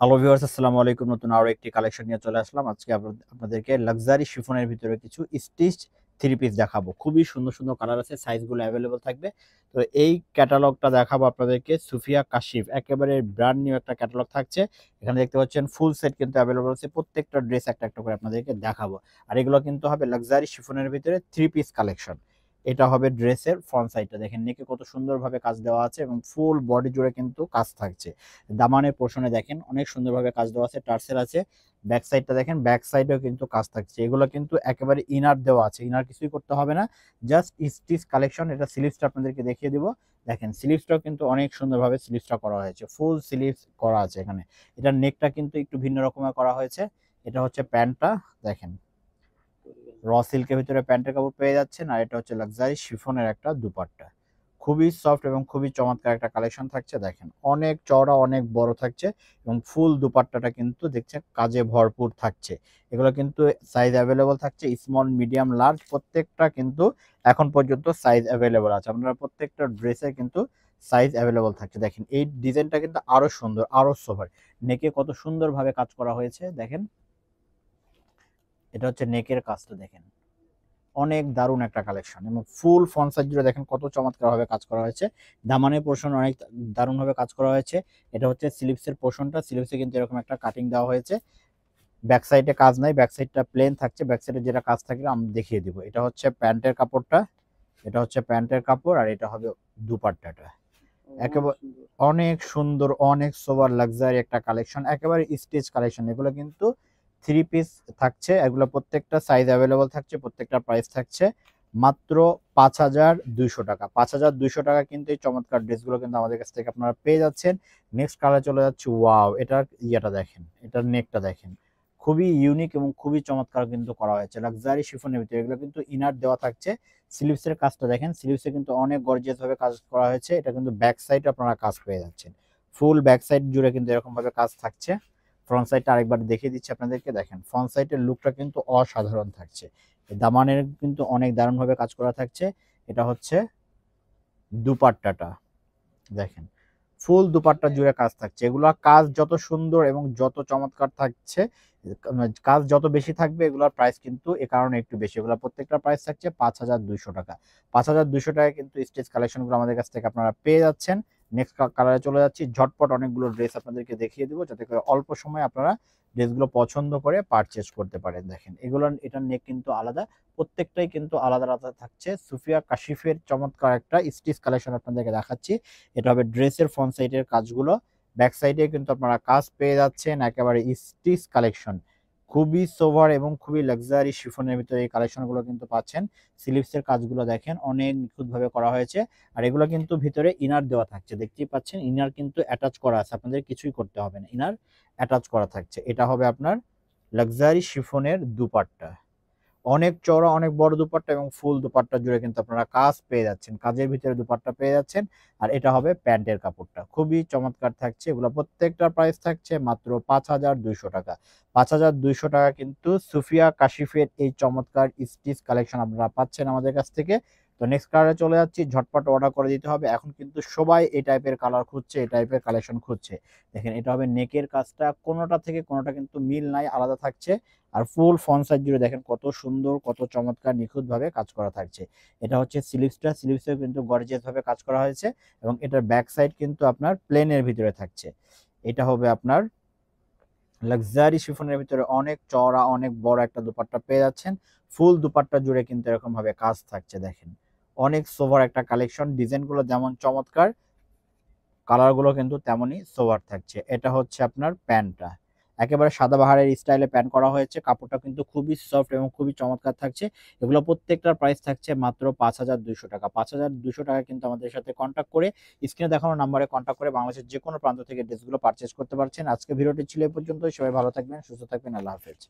Hello viewers, আসসালামু আলাইকুম। নতুন আরো একটি কালেকশন নিয়ে চলে আসলাম। আজকে আপনাদেরকে লাক্সারি শিফনের ভিতরে কিছু স্টিচ থ্রি পিস দেখাবো। খুবই সুন্দর সুন্দর কালার আছে, সাইজগুলো অ্যাভেলেবল থাকবে। তো এই ক্যাটালগটা দেখাবো আপনাদেরকে। সুফিয়া কাশিফ একেবারে ব্র্যান্ড নিউ একটা ক্যাটালগ থাকছে। এখানে দেখতে পাচ্ছেন ফুল সেট কিন্তু অ্যাভেলেবল আছে। প্রত্যেকটা ড্রেস একটা একটা করে আপনাদেরকে দেখাবো। আর এগুলো কিন্তু হবে লাক্সারি শিফনের ভিতরে থ্রি পিস কালেকশন। এটা হবে ড্রেসের ফ্রন্ট সাইডটা, দেখেন নেকে কত সুন্দরভাবে কাজ দেওয়া আছে এবং ফুল বডি জুড়ে কিন্তু কাজ থাকছে। দামানের পোর্শনে দেখেন অনেক সুন্দরভাবে কাজ দেওয়া আছে, টার্সেল আছে। ব্যাক সাইডটা দেখেন, ব্যাক সাইডেও কিন্তু কাজ থাকছে। এগুলো কিন্তু একেবারে ইনার দেওয়া আছে, ইনার কিছুই করতে হবে না, জাস্ট স্টিচ কালেকশন। এটা স্লিভসটা আপনাদেরকে দেখিয়ে দিব। দেখেন স্লিভসটাও কিন্তু অনেক সুন্দরভাবে স্লিভসটা করা হয়েছে, ফুল স্লিভস করা আছে এখানে। এটার নেকটা কিন্তু একটু ভিন্ন রকমের করা হয়েছে। এটা হচ্ছে প্যান্টটা, দেখেন র সিল্কের ভিতরে প্যান্টের কাপড় পেয়ে যাচ্ছেন। আর এটা হচ্ছে লাক্সারি শিফনের একটা দুপাট্টা, খুবই সফট এবং খুবই চমৎকার একটা কালেকশন থাকছে। দেখেন অনেক চওড়া, অনেক বড় থাকছে এবং ফুল দুপাট্টাটা কিন্তু দেখছেন কাজে ভরপুর থাকছে। এগুলো কিন্তু সাইজ অ্যাভেলেবল থাকছে, স্মল, মিডিয়াম, লার্জ, প্রত্যেকটা কিন্তু এখন পর্যন্ত সাইজ অ্যাভেলেবল আছে। আপনারা প্রত্যেকটা ড্রেসে কিন্তু সাইজ অ্যাভেলেবল থাকছে। দেখেন এই ডিজাইনটা কিন্তু আরো সুন্দর, আরো সোভার। নেকে কত সুন্দরভাবে কাজ করা হয়েছে দেখেন। এটা হচ্ছে নেকের কাজটা, দেখেন অনেক দারুণ একটা কালেকশন এবং ফুল ফ্রন্ট সাইড জুড়ে দেখেন কত চমৎকার ভাবে কাজ করা হয়েছে। দামানের পোর্শন অনেক দারুণ ভাবে কাজ করা হয়েছে। এটা হচ্ছে স্লিভসের পোর্শনটা, স্লিভসে কিন্তু এরকম একটা কাটিং দেওয়া হয়েছে। ব্যাক সাইডে কাজ নাই, ব্যাক সাইডটা প্লেন থাকছে। ব্যাক সাইডে যেটা কাজ থাকলে আমি দেখিয়ে দিব। এটা হচ্ছে প্যান্টের কাপড়টা, এটা হচ্ছে প্যান্টের কাপড়, আর এটা হবে দুপাট্টাটা। একেবারে অনেক সুন্দর, অনেক সোবার লাক্সারি একটা কালেকশন, একেবারে স্টেজ কালেকশন। এগুলো কিন্তু থ্রি পিস থাকছে, এগুলো প্রত্যেকটা সাইজ অ্যাভেলেবল থাকছে, প্রত্যেকটা প্রাইস থাকছে মাত্র 5,200 টাকা। 5,200 টাকা কিন্তু এই চমৎকার ড্রেসগুলো কিন্তু আমাদের কাছ থেকে আপনারা পেয়ে যাচ্ছেন। নেক্সট কালার চলে যাচ্ছে, ওয়াও, এটার ইয়েটা দেখেন, এটার নেকটা দেখেন, খুবই ইউনিক এবং খুবই চমৎকার কিন্তু করা হয়েছে লাক্সারি শিফনের ভিতরে। এগুলো কিন্তু ইনার দেওয়া থাকছে। স্লিভসের কাজটা দেখেন, স্লিভসে কিন্তু অনেক গর্জিয়াস ভাবে কাজ করা হয়েছে। এটা কিন্তু ব্যাক সাইড আপনারা কাজ পেয়ে যাচ্ছেন, ফুল ব্যাক সাইড জুড়ে কিন্তু এরকম ভাবে কাজ থাকছে। ফ্রন্ট সাইডটা আরেকবার দেখিয়ে দিচ্ছি আপনাদেরকে, দেখেন ফ্রন্ট সাইডের লুকটা কিন্তু অসাধারণ থাকছে। দামানের কিন্তু অনেক দারুণ ভাবে কাজ করা থাকছে। এটা হচ্ছে দুপাট্টাটা, দেখেন ফুল দুপাট্টা জুড়ে কাজ থাকছে। এগুলা কাজ যত সুন্দর এবং যত চমৎকার থাকছে, কাজ যত বেশি থাকবে, এগুলোর প্রাইস কিন্তু এ কারণে একটু বেশি। এগুলো প্রত্যেকটা প্রাইস থাকছে 5,200 টাকা। 5,200 টাকায় কিন্তু স্টেজ কালেকশনগুলো আমাদের কাছ থেকে আপনারা পেয়ে যাচ্ছেন। নেক্সট কালারে চলে যাচ্ছি, ঝটপট অনেকগুলো ড্রেস আপনাদেরকে দেখিয়ে দিব, যাতে করে অল্প সময় আপনারা ড্রেসগুলো পছন্দ করে পারচেজ করতে পারেন। দেখেন এগুলো, এটার নেক কিন্তু আলাদা, প্রত্যেকটাই কিন্তু আলাদা আলাদা থাকছে। সুফিয়া কাশিফের চমৎকার একটা স্টিচ কালেকশন আপনাদেরকে দেখাচ্ছি। এটা হবে ড্রেসের ফ্রন্ট সাইডের কাজগুলো, ব্যাক সাইডে কিন্তু আপনারা কাজ পেয়ে যাচ্ছেন। একেবারে স্টিচ কালেকশন, খুবই সোভার এবং খুবই লাক্সারি শিফনের ভিতরে এই কালেকশনগুলো কিন্তু পাচ্ছেন। স্লিভসের কাজগুলো দেখেন অনেক নিখুঁতভাবে করা হয়েছে। আর এগুলো কিন্তু ভিতরে ইনার দেওয়া থাকছে, দেখতেই পাচ্ছেন ইনার কিন্তু অ্যাটাচ করা আছে, আপনাদের কিছুই করতে হবে না, ইনার অ্যাটাচ করা থাকছে। এটা হবে আপনার লাক্সারি শিফনের দুপাট্টা, অনেক চওড়া, অনেক বড় দুপাট্টা এবং ফুল দুপাট্টা জুড়ে কিন্তু আপনারা কাজ পেয়ে যাচ্ছেন, কাজের ভিতরে দুপাট্টা পেয়ে যাচ্ছেন। আর এটা হবে প্যান্টের কাপড়টা, খুবই চমৎকার থাকছে। এগুলো প্রত্যেকটা প্রাইস থাকছে মাত্র 5,200 টাকা। 5,200 টাকা কিন্তু সুফিয়া কাশিফের এই চমৎকার স্টিচ কালেকশন আপনারা পাচ্ছেন আমাদের কাছ থেকে। তো নেক্সট কালারে চলে যাচ্ছি, ঝটপট অর্ডার করে দিতে হবে। এখন কিন্তু সবাই এই টাইপের কালার খুঁজছে, এই টাইপের কালেকশন খুঁজছে। দেখেন এটা হবে নেকের কাজটা, কোনোটা থেকে কোনোটা কিন্তু মিল নাই, আলাদা থাকছে। আর ফুল ফ্রন্ট সাইড জুড়ে দেখেন কত সুন্দর, কত চমৎকার নিখুঁত ভাবে কাজ করা থাকছে। এটা হচ্ছে স্লিভসটা, স্লিভসেও কিন্তু গর্জিয়াস ভাবে কাজ করা হয়েছে এবং এটার ব্যাক সাইড কিন্তু আপনার প্লেনের ভিতরে থাকছে। এটা হবে আপনার লাক্সারি শিফনের ভিতরে অনেক চওড়া, অনেক বড় একটা দুপাট্টা পেয়ে যাচ্ছেন। ফুল দুপাট্টা জুড়ে কিন্তু এরকম ভাবে কাজ থাকছে। দেখেন অনেক সোভার একটা কালেকশন, ডিজাইনগুলো যেমন চমৎকার, কালারগুলো কিন্তু তেমনই সোভার থাকছে। এটা হচ্ছে আপনার প্যান্টটা, একেবারে সাদাবাহারের স্টাইলে প্যান্ট করা হয়েছে। কাপড়টা কিন্তু খুবই সফট এবং খুবই চমৎকার থাকছে। এগুলো প্রত্যেকটার প্রাইস থাকছে মাত্র 5,200 টাকা। 5,200 টাকা কিন্তু আমাদের সাথে কন্ট্যাক্ট করে, স্ক্রিনে দেখানো নাম্বারে কন্ট্যাক্ট করে বাংলাদেশের যে কোনো প্রান্ত থেকে ড্রেসগুলো পারচেজ করতে পারছেন। আজকে ভিডিওটি ছিল এই পর্যন্তই। সবাই ভালো থাকবেন, সুস্থ থাকবেন, আল্লাহ হাফেজ।